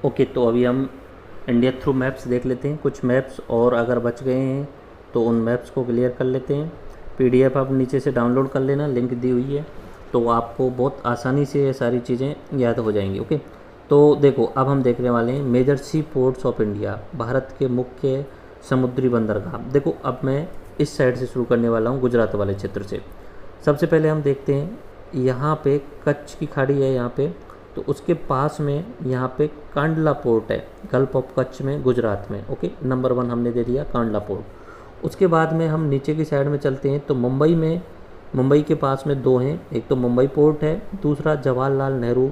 Okay, तो अभी हम इंडिया थ्रू मैप्स देख लेते हैं। कुछ मैप्स और अगर बच गए हैं तो उन मैप्स को क्लियर कर लेते हैं। पीडीएफ आप नीचे से डाउनलोड कर लेना, लिंक दी हुई है, तो आपको बहुत आसानी से ये सारी चीज़ें याद हो जाएंगी। ओके, तो देखो अब हम देखने वाले हैं major sea ports of India, Bharat के मुख्य समुद्री बंदरगाह। देखो अब मैं इस साइड से शुरू करने वाला हूँ, गुजरात वाले क्षेत्र से। सबसे पहले हम देखते हैं, यहाँ पे कच्छ की खाड़ी है यहाँ पे, तो उसके पास में यहाँ पे कांडला पोर्ट है, गल्फ ऑफ कच्छ में, गुजरात में। ओके, नंबर 1 हमने दे दिया कांडला पोर्ट। उसके बाद में हम नीचे की साइड में चलते हैं, तो मुंबई के पास में दो हैं, एक तो मुंबई पोर्ट है, दूसरा जवाहरलाल नेहरू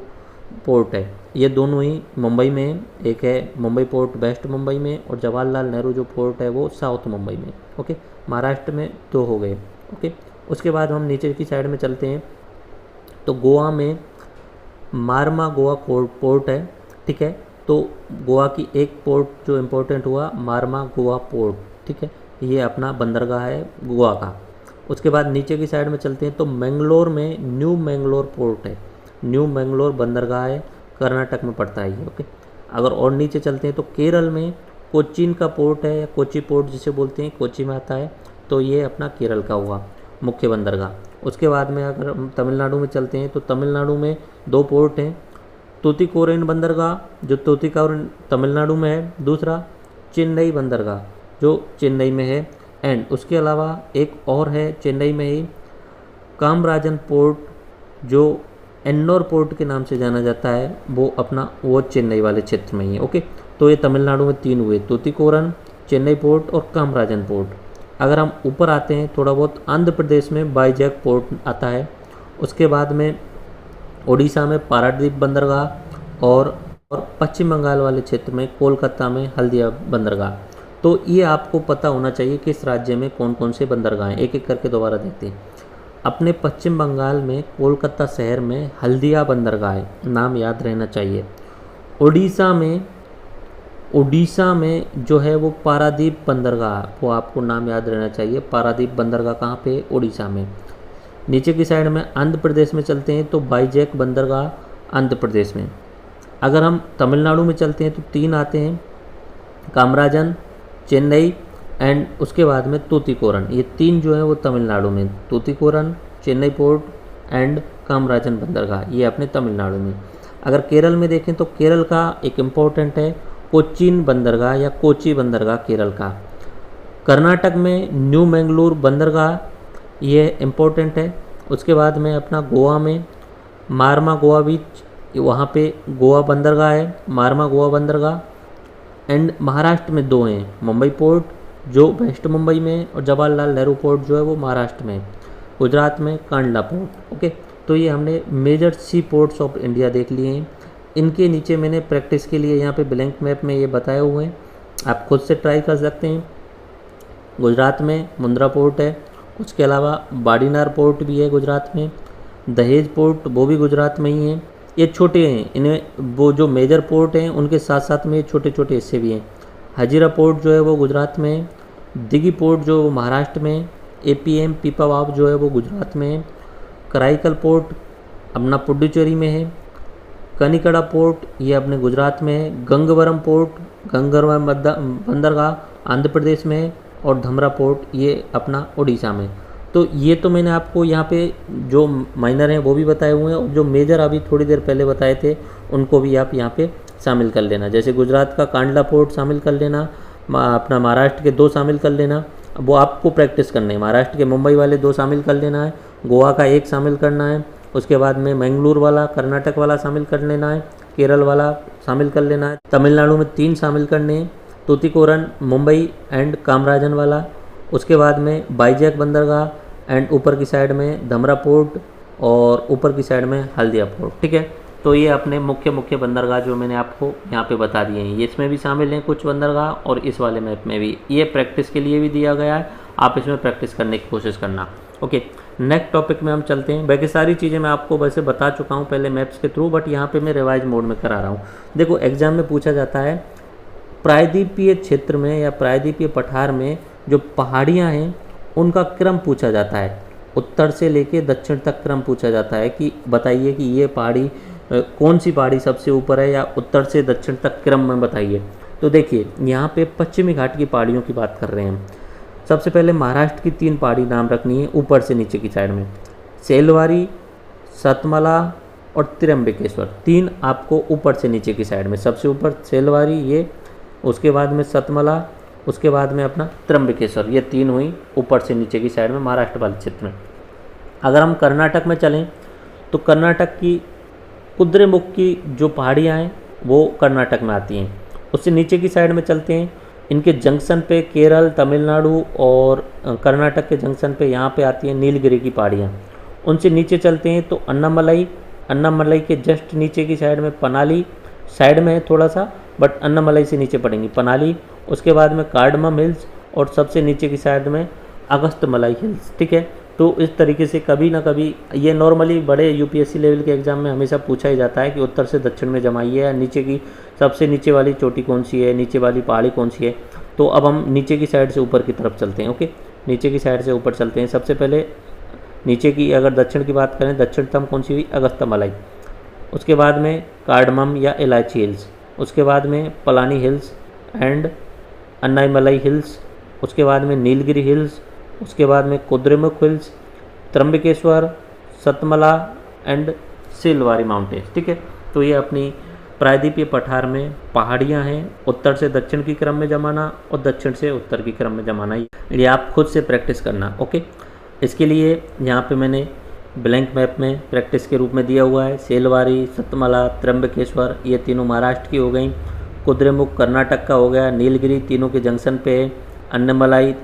पोर्ट है। ये दोनों ही मुंबई में है, एक है मुंबई पोर्ट वेस्ट मुंबई में, और जवाहरलाल नेहरू जो पोर्ट है वो साउथ मुंबई में। ओके, महाराष्ट्र में दो हो गए। ओके, उसके बाद हम नीचे की साइड में चलते हैं, तो गोवा में मारमा गोवा पोर्ट है। ठीक है, तो गोवा की एक पोर्ट जो इम्पोर्टेंट हुआ मारमा गोवा पोर्ट। ठीक है, ये अपना बंदरगाह है गोवा का। उसके बाद नीचे की साइड में चलते हैं, तो मैंगलोर में न्यू मैंगलोर पोर्ट है, न्यू मैंगलोर बंदरगाह है, कर्नाटक में पड़ता है ये। ओके, अगर और नीचे चलते हैं तो केरल में कोचीन का पोर्ट है, या कोची पोर्ट जिसे बोलते हैं, कोची में आता है, तो ये अपना केरल का हुआ मुख्य बंदरगाह। उसके बाद में अगर हम तमिलनाडु में चलते हैं, तो तमिलनाडु में दो पोर्ट हैं, तूतीकोरिन बंदरगाह जो तूतीकोरिन तमिलनाडु में है, दूसरा चेन्नई बंदरगाह जो चेन्नई में है, एंड उसके अलावा एक और है चेन्नई में ही कामराजन पोर्ट जो एन्नोर पोर्ट के नाम से जाना जाता है, वो चेन्नई वाले क्षेत्र में ही है। ओके, तो ये तमिलनाडु में 3 हुए, तूतीकोरन, चेन्नई पोर्ट और कामराजन पोर्ट। अगर हम ऊपर आते हैं थोड़ा बहुत, आंध्र प्रदेश में बाईजैक पोर्ट आता है। उसके बाद में उड़ीसा में पारादीप बंदरगाह, और पश्चिम बंगाल वाले क्षेत्र में कोलकाता में हल्दिया बंदरगाह। तो ये आपको पता होना चाहिए किस राज्य में कौन कौन से बंदरगाह हैं। एक एक करके दोबारा देखते हैं। अपने पश्चिम बंगाल में कोलकाता शहर में हल्दिया बंदरगाह है, नाम याद रहना चाहिए। उड़ीसा में जो है वो पारादीप बंदरगाह, वो आपको नाम याद रहना चाहिए। पारादीप बंदरगाह कहाँ पे? उड़ीसा में। नीचे की साइड में आंध्र प्रदेश में चलते हैं, तो बाईजैक बंदरगाह आंध्र प्रदेश में। अगर हम तमिलनाडु में चलते हैं तो 3 आते हैं, कामराजन, चेन्नई एंड उसके बाद में तूतीकोरन। ये 3 जो है वो तमिलनाडु में, तूतीकोरन, चेन्नई पोर्ट एंड कामराजन बंदरगाह, ये अपने तमिलनाडु में। अगर केरल में देखें तो केरल का एक इम्पोर्टेंट है कोचीन बंदरगाह या कोची बंदरगाह केरल का। कर्नाटक में न्यू मैंगलोर बंदरगाह, ये इम्पोर्टेंट है। उसके बाद में अपना गोवा में मारमा गोवा बीच, वहाँ पे गोवा बंदरगाह है, मारमा गोवा बंदरगाह। एंड महाराष्ट्र में 2 हैं, मुंबई पोर्ट जो वेस्ट मुंबई में, और जवाहरलाल नेहरू पोर्ट जो है वो महाराष्ट्र में। गुजरात में कांडला पोर्ट। ओके, तो ये हमने major sea ports of India देख लिए हैं। इनके नीचे मैंने प्रैक्टिस के लिए यहाँ पे ब्लैंक मैप में ये बताए हुए हैं, आप खुद से ट्राई कर सकते हैं। गुजरात में मुंद्रा पोर्ट है, उसके अलावा बाड़ीनार पोर्ट भी है गुजरात में, दहेज पोर्ट वो भी गुजरात में ही है। ये छोटे हैं, इन्हें वो जो मेजर पोर्ट हैं उनके साथ साथ में छोटे छोटे हिस्से भी हैं। हजीरा पोर्ट जो है वो गुजरात में है, दिघी पोर्ट जो महाराष्ट्र में, एपीएम पीपावाव जो है वो गुजरात में है, कराईकल पोर्ट अपना पुडुचेरी में है, कनिकड़ा पोर्ट ये अपने गुजरात में है, गंगवरम पोर्ट गंगवरम बंदरगाह आंध्र प्रदेश में है, और धमरा पोर्ट ये अपना उड़ीसा में। तो ये तो मैंने आपको यहाँ पे जो माइनर हैं वो भी बताए हुए हैं, और जो मेजर अभी थोड़ी देर पहले बताए थे उनको भी आप यहाँ पे शामिल कर लेना। जैसे गुजरात का कांडला पोर्ट शामिल कर लेना, अपना महाराष्ट्र के 2 शामिल कर लेना, वो आपको प्रैक्टिस करने हैं। महाराष्ट्र के मुंबई वाले 2 शामिल कर लेना है, गोवा का 1 शामिल करना है, उसके बाद में मैंगलोर वाला कर्नाटक वाला शामिल कर लेना है, केरल वाला शामिल कर लेना है, तमिलनाडु में 3 शामिल करने हैं, तूतीकोरन मुंबई एंड कामराजन वाला, उसके बाद में बाईजैक बंदरगाह एंड ऊपर की साइड में धमरा पोर्ट, और ऊपर की साइड में हल्दिया पोर्ट। ठीक है, तो ये अपने मुख्य बंदरगाह जो मैंने आपको यहाँ पे बता दिए हैं, ये इसमें भी शामिल हैं कुछ बंदरगाह, और इस वाले मैप में भी। ये प्रैक्टिस के लिए भी दिया गया है, आप इसमें प्रैक्टिस करने की कोशिश करना। ओके, नेक्स्ट टॉपिक में हम चलते हैं। बाकी सारी चीज़ें मैं आपको वैसे बता चुका हूँ पहले मैप्स के थ्रू, बट यहाँ पे मैं रिवाइज मोड में करा रहा हूँ। देखो एग्जाम में पूछा जाता है प्रायद्वीपीय क्षेत्र में या प्रायद्वीपीय पठार में जो पहाड़ियाँ हैं उनका क्रम पूछा जाता है, उत्तर से लेके दक्षिण तक क्रम पूछा जाता है कि बताइए कि ये पहाड़ी कौन सी पहाड़ी सबसे ऊपर है या उत्तर से दक्षिण तक क्रम में बताइए। तो देखिए यहाँ पे पश्चिमी घाट की पहाड़ियों की बात कर रहे हैं हम। सबसे पहले महाराष्ट्र की 3 पहाड़ी नाम रखनी है ऊपर से नीचे की साइड में, सेलवारी, सतमला और त्र्यंबकेश्वर। 3 आपको ऊपर से नीचे की साइड में, सबसे ऊपर सेलवारी ये, उसके बाद में सतमला, उसके बाद में अपना त्र्यंबकेश्वर, ये 3 हुई ऊपर से नीचे की साइड में महाराष्ट्र वाले क्षेत्र में। अगर हम कर्नाटक में चलें तो कर्नाटक की कुद्रेमुख की जो पहाड़ियाँ हैं वो कर्नाटक में आती हैं। उससे नीचे की साइड में चलते हैं, इनके जंक्शन पे केरल, तमिलनाडु और कर्नाटक के जंक्शन पे यहाँ पे आती हैं नीलगिरी की पहाड़ियाँ। उनसे नीचे चलते हैं तो अन्नामलाई, अन्नामलाई के जस्ट नीचे की साइड में पनाली, साइड में है थोड़ा सा बट अन्नामलाई से नीचे पड़ेंगी पनाली, उसके बाद में कार्डमम हिल्स और सबसे नीचे की साइड में अगस्तमलाई हिल्स। ठीक है, तो इस तरीके से कभी ना कभी ये नॉर्मली बड़े यूपीएससी लेवल के एग्जाम में हमेशा पूछा ही जाता है कि उत्तर से दक्षिण में जमाइए या नीचे की सबसे नीचे वाली चोटी कौन सी है, नीचे वाली पहाड़ी कौन सी है। तो अब हम नीचे की साइड से ऊपर की तरफ चलते हैं। ओके, नीचे की साइड से ऊपर चलते हैं। सबसे पहले नीचे की अगर दक्षिण की बात करें, दक्षिणतम कौन सी हुई, अगस्तमलाई, उसके बाद में कार्डमम या इलायची हिल्स, उसके बाद में Palani hills and Annamalai hills, उसके बाद में नीलगिरी हिल्स, उसके बाद में Kudremukh hills, Trimbakeshwar, Satmala and Selwari mountains. ठीक है, तो ये अपनी प्रायद्वीपीय पठार में पहाड़ियाँ हैं, उत्तर से दक्षिण की क्रम में जमाना और दक्षिण से उत्तर की क्रम में जमाना, ये आप खुद से प्रैक्टिस करना। ओके, इसके लिए यहाँ पे मैंने ब्लैंक मैप में प्रैक्टिस के रूप में दिया हुआ है, सेलवारी, सतमला, त्र्यंबकेश्वर ये तीनों महाराष्ट्र की हो गई, कुद्रेमुख कर्नाटक का हो गया, नीलगिरी तीनों के जंक्शन पे है, अन्नामलाई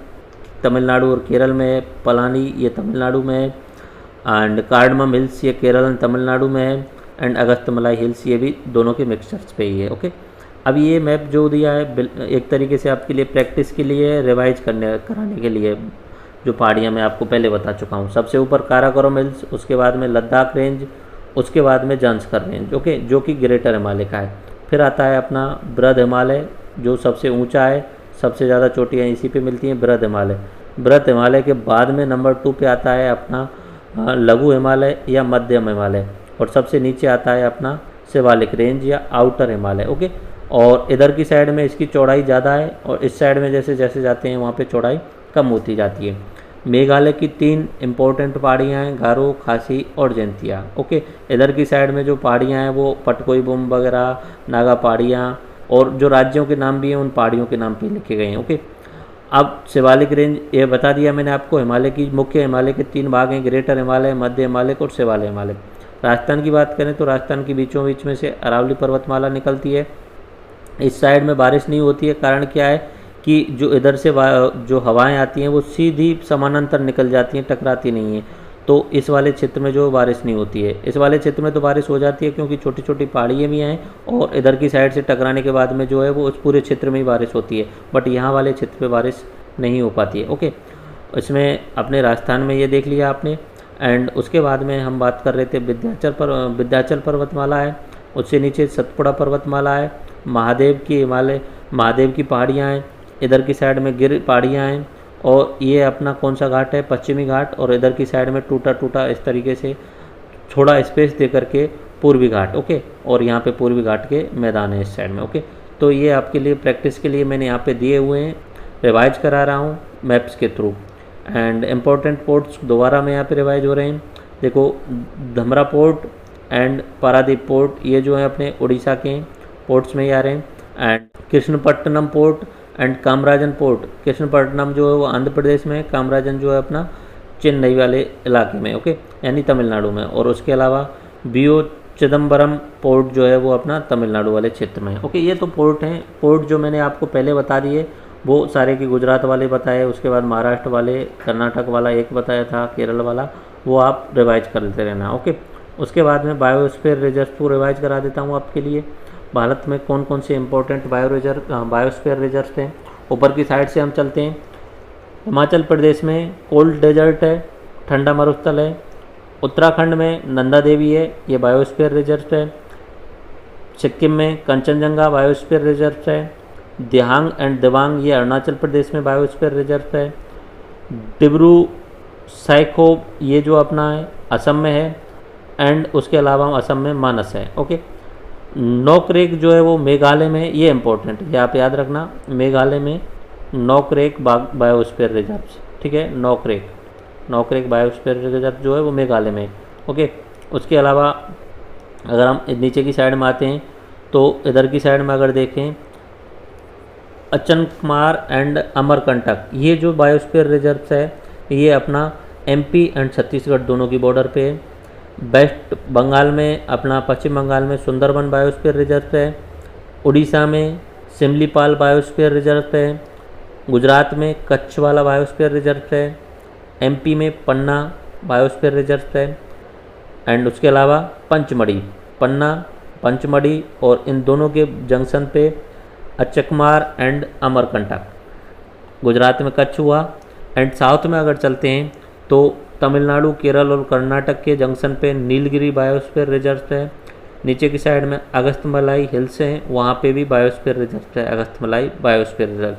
तमिलनाडु और केरल में है, पलानी ये तमिलनाडु में है एंड कार्डमम हिल्स ये केरल एंड तमिलनाडु में है एंड अगस्तमलाई हिल्स ये भी दोनों के मिक्सचर्स पे ही है। ओके, अब ये मैप जो दिया है एक तरीके से आपके लिए प्रैक्टिस के लिए, रिवाइज कराने के लिए, जो पहाड़ियाँ मैं आपको पहले बता चुका हूँ। सबसे ऊपर काराकोरम हिल्स, उसके बाद में लद्दाख रेंज, उसके बाद में जांस्कर रेंज। ओके, जो कि ग्रेटर हिमालय का है। फिर आता है अपना बृहद हिमालय जो सबसे ऊंचा है, सबसे ज़्यादा चोटियाँ इसी पे मिलती हैं, बृहद हिमालय। बृहद हिमालय के बाद में नंबर 2 पे आता है अपना लघु हिमालय या मध्यम हिमालय और सबसे नीचे आता है अपना शिवालिक रेंज या आउटर हिमालय। ओके, और इधर की साइड में इसकी चौड़ाई ज़्यादा है और इस साइड में जैसे जैसे जाते हैं वहाँ पे चौड़ाई कम होती जाती है। मेघालय की 3 इम्पोर्टेंट पहाड़ियाँ हैं, गारो, खासी और जैंतिया। ओके, इधर की साइड में जो पहाड़ियाँ हैं वो पटकोईबुम वगैरह, नागा पहाड़ियाँ और जो राज्यों के नाम भी हैं उन पहाड़ियों के नाम पे लिखे गए हैं। ओके, अब शिवालिक रेंज ये बता दिया मैंने आपको। हिमालय की मुख्य हिमालय के 3 भाग हैं, ग्रेटर हिमालय, मध्य हिमालय और शिवालय हिमालय। राजस्थान की बात करें तो राजस्थान की बीचों बीच में से अरावली पर्वतमाला निकलती है। इस साइड में बारिश नहीं होती है, कारण क्या है कि जो इधर से जो हवाएं आती हैं वो सीधी समानांतर निकल जाती हैं, टकराती नहीं हैं। तो इस वाले क्षेत्र में जो बारिश नहीं होती है, इस वाले क्षेत्र में तो बारिश हो जाती है क्योंकि छोटी छोटी पहाड़ियाँ भी हैं और इधर की साइड से टकराने के बाद में जो है वो उस पूरे क्षेत्र में ही बारिश होती है, बट यहाँ वाले क्षेत्र पे बारिश नहीं हो पाती है। ओके, इसमें अपने राजस्थान में ये देख लिया आपने। एंड उसके बाद में हम बात कर रहे थे विंध्याचल पर्वतमाला है, उससे नीचे सतपुड़ा पर्वतमाला है, महादेव की पहाड़ियाँ हैं, इधर की साइड में गिर पहाड़ियाँ हैं और ये अपना कौन सा घाट है, पश्चिमी घाट, और इधर की साइड में टूटा टूटा इस तरीके से थोड़ा स्पेस दे करके पूर्वी घाट। ओके, और यहाँ पे पूर्वी घाट के मैदान है इस साइड में। ओके, तो ये आपके लिए प्रैक्टिस के लिए मैंने यहाँ पे दिए हुए हैं, रिवाइज करा रहा हूँ मैप्स के थ्रू। एंड इम्पोर्टेंट पोर्ट्स दोबारा में यहाँ पे रिवाइज हो रहे हैं। देखो, Dhamra port and Paradip port ये जो है अपने उड़ीसा के पोर्ट्स में ही आ रहे हैं। And Krishnapatnam port and Kamarajan port, Krishnapatnam जो है वो आंध्र प्रदेश में है, कामराजन जो है अपना चेन्नई वाले इलाके में, ओके, यानी तमिलनाडु में। और उसके अलावा बीओ चिदम्बरम पोर्ट जो है वो अपना तमिलनाडु वाले क्षेत्र में है। ओके, ये तो पोर्ट हैं। पोर्ट जो मैंने आपको पहले बता दिए वो सारे के गुजरात वाले बताए, उसके बाद महाराष्ट्र वाले, कर्नाटक वाला एक बताया था, केरल वाला, वो आप रिवाइज कर लेते रहना। ओके, उसके बाद में बायोस्फीयर रिजर्व को रिवाइज करा देता हूँ आपके लिए। भारत में कौन कौन से इंपॉर्टेंट बायोस्फीयर रिजर्व हैं। ऊपर की साइड से हम चलते हैं। हिमाचल प्रदेश में कोल्ड डेजर्ट है, ठंडा मरुस्थल है। उत्तराखंड में नंदा देवी है, ये बायोस्फीयर रिजर्व है। सिक्किम में कंचनजंगा बायोस्फीयर रिजर्व है। दिहांग एंड दिवांग ये अरुणाचल प्रदेश में बायोस्फीयर रिजर्व है। डिब्रू साइखोब ये जो अपना है असम में है। एंड उसके अलावा असम में मानस है। ओके, नोकरेक जो है वो मेघालय में, ये इंपॉर्टेंट है, आप याद रखना, मेघालय में नोकरेक बायोस्फीयर रिजर्व, ठीक है, नोकरेक बायोस्फीयर रिजर्व जो है वो मेघालय में। ओके, उसके अलावा अगर हम नीचे की साइड में आते हैं तो इधर की साइड में अगर देखें अचनकमार एंड अमरकंटक, ये जो बायोस्फीयर रिजर्व है ये अपना एमपी एंड छत्तीसगढ़ दोनों की बॉर्डर पे है। वेस्ट बंगाल में अपना पश्चिम बंगाल में सुंदरबन बायोस्फीयर रिजर्व है, उड़ीसा में सिमलीपाल बायोस्फीयर रिजर्व है, गुजरात में कच्छ वाला बायोस्फीयर रिजर्व है, एमपी में पन्ना बायोस्फीयर रिजर्व है, एंड उसके अलावा पन्ना पंचमढ़ी और इन दोनों के जंक्शन पे अचकमार एंड अमरकंटक, गुजरात में कच्छ हुआ। एंड साउथ में अगर चलते हैं तो तमिलनाडु, केरल और कर्नाटक के जंक्शन पे नीलगिरी बायोस्फीयर रिजर्व है। नीचे की साइड में अगस्तमलाई हिल्स हैं, वहाँ पे भी बायोस्फीयर रिजर्व है, Agasthyamalai biosphere reserve.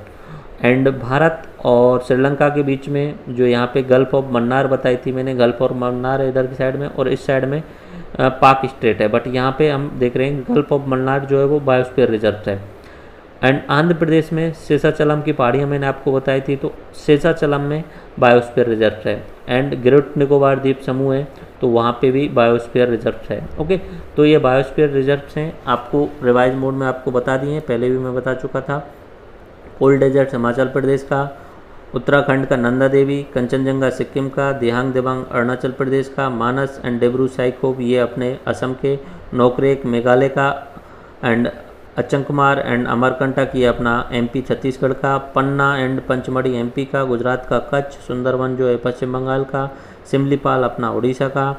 And Bharat और श्रीलंका के बीच में जो यहाँ पे गल्फ ऑफ मन्नार बताई थी मैंने, गल्फ ऑफ मन्नार है इधर की साइड में, और इस साइड में पाक स्ट्रेट है, बट यहाँ पे हम देख रहे हैं गल्फ ऑफ मन्नार जो है वो बायोस्फीयर रिजर्व है। एंड आंध्र प्रदेश में शेषाचलम की पहाड़ियाँ मैंने आपको बताई थी, तो शेषाचलम में बायोस्फीयर रिजर्व है। एंड ग्रेट निकोबार द्वीप समूह है तो वहाँ पे भी बायोस्फीयर रिजर्व है। ओके, तो ये बायोस्फीयर रिजर्व हैं, आपको रिवाइज मोड में आपको बता दिए, पहले भी मैं बता चुका था। कोल्ड डेजर्ट हिमाचल प्रदेश का, उत्तराखंड का नंदा देवी, कंचनजंगा सिक्किम का, दिहांग दिबांग अरुणाचल प्रदेश का, मानस एंड डेब्रू साइकोव ये अपने असम के, नोकरेक मेघालय का, एंड अचंकमार एंड अमरकंटक ये अपना एमपी छत्तीसगढ़ का, पन्ना एंड पंचमढ़ी एमपी का, गुजरात का कच्छ, सुंदरबन जो है पश्चिम बंगाल का, सिमलीपाल अपना उड़ीसा का,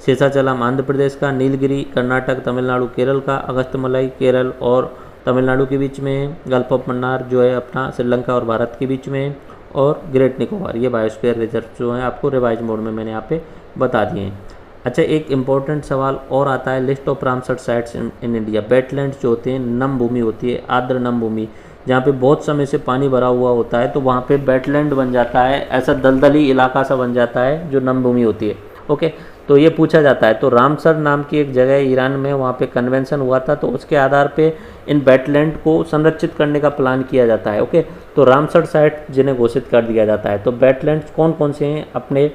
शेषाचलम आंध्र प्रदेश का, नीलगिरी कर्नाटक, तमिलनाडु केरल का, अगस्तमलाई केरल और तमिलनाडु के बीच में, गल्फ ऑफ मन्नार जो है अपना श्रीलंका और भारत के बीच में, और ग्रेट निकोबार ये बायोस्फीयर रिजर्व जो है आपको रिवाइज मोड में मैंने यहाँ पे बता दिए हैं। अच्छा, एक इम्पॉर्टेंट सवाल और आता है, list of Ramsar sites in India. Wetlands जो होते हैं, नम भूमि होती है, आर्द्र नम भूमि, जहाँ पे बहुत समय से पानी भरा हुआ होता है तो वहाँ पे वेटलैंड बन जाता है, ऐसा दलदली इलाका सा बन जाता है जो नम भूमि होती है। ओके, तो ये पूछा जाता है, तो रामसर नाम की एक जगह है ईरान में, वहाँ पे कन्वेंशन हुआ था, तो उसके आधार पे इन वेटलैंड को संरक्षित करने का प्लान किया जाता है। ओके, तो रामसर साइट जिन्हें घोषित कर दिया जाता है। तो वेटलैंड्स कौन कौन से हैं अपने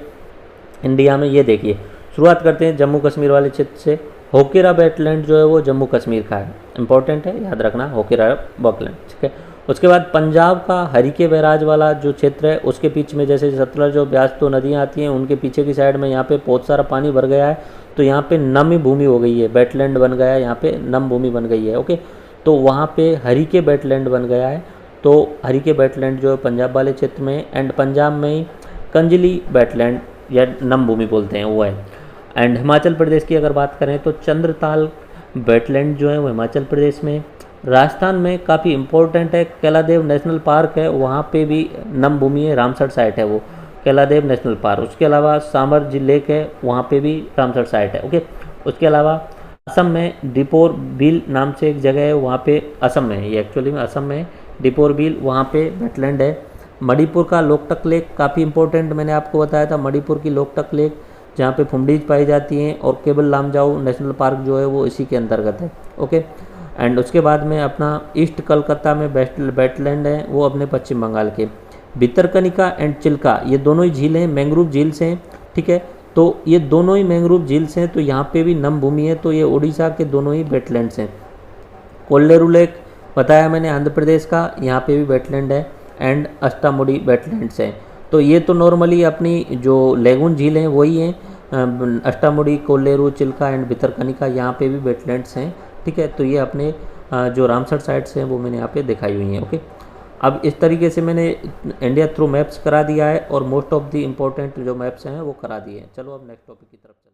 इंडिया में, ये देखिए। शुरुआत करते हैं जम्मू कश्मीर वाले क्षेत्र से। होकेरा वेटलैंड जो है वो जम्मू कश्मीर का है, इंपॉर्टेंट है, याद रखना, होकेरा वेटलैंड, ठीक है। उसके बाद पंजाब का हरिके बैराज वाला जो क्षेत्र है, उसके बीच में जैसे सतलज और ब्यास तो नदियाँ आती हैं, उनके पीछे की साइड में यहाँ पे बहुत सारा पानी भर गया है, तो यहाँ पे नमी भूमि हो गई है, वेटलैंड बन गया है, यहाँ पे नम भूमि बन गई है। ओके, तो वहाँ पे हरिके वेटलैंड बन गया है, तो हरिके वेटलैंड जो है पंजाब वाले क्षेत्र में, एंड पंजाब में ही कंजली वेटलैंड या नम भूमि बोलते हैं वो है। एंड हिमाचल प्रदेश की अगर बात करें तो चंद्रताल वेटलैंड जो है वो हिमाचल प्रदेश में। राजस्थान में काफ़ी इम्पोर्टेंट है, कैलादेव नेशनल पार्क है, वहाँ पे भी नम भूमि है, रामसर साइट है वो, कैलादेव नेशनल पार्क। उसके अलावा सामर लेक है, वहाँ पे भी रामसर साइट है। ओके, उसके अलावा असम में डिपोर बिल नाम से एक जगह है, वहाँ पे असम में, ये एक्चुअली में असम में डिपोर बिल, वहाँ पे वेटलैंड है। मणिपुर का लोकटक लेक काफ़ी इंपॉर्टेंट, मैंने आपको बताया था, मणिपुर की लोकटक लेक जहाँ पे फुंडीज पाई जाती हैं, और केबल लामजाऊ नेशनल पार्क जो है वो इसी के अंतर्गत है। ओके, एंड उसके बाद में अपना ईस्ट कलकत्ता में वेटलैंड है, वो अपने पश्चिम बंगाल के। भितरकनिका एंड चिल्का ये दोनों ही झीलें मैंग्रोव झील से हैं, ठीक है, तो ये दोनों ही मैंग्रोव झील से हैं, तो यहाँ पे भी नम भूमि है, तो ये उड़ीसा के दोनों ही वेटलैंड्स हैं। कोल्लेरू लेक बताया मैंने आंध्र प्रदेश का, यहाँ पे भी वेटलैंड है, एंड अष्टामुडी वेटलैंड्स हैं। तो ये तो नॉर्मली अपनी जो लेगून झील हैं वही हैं, अष्टामुडी, कोल्लेरू, चिल्का एंड भितरकनिका, यहाँ पे भी वेटलैंड्स हैं, ठीक है। तो ये अपने जो रामसर साइट्स हैं वो मैंने यहाँ पे दिखाई हुई हैं। ओके, अब इस तरीके से मैंने इंडिया थ्रू मैप्स करा दिया है, और मोस्ट ऑफ द इम्पोर्टेंट जो मैप्स हैं वो करा दिए हैं। चलो अब नेक्स्ट टॉपिक की तरफ चलते हैं।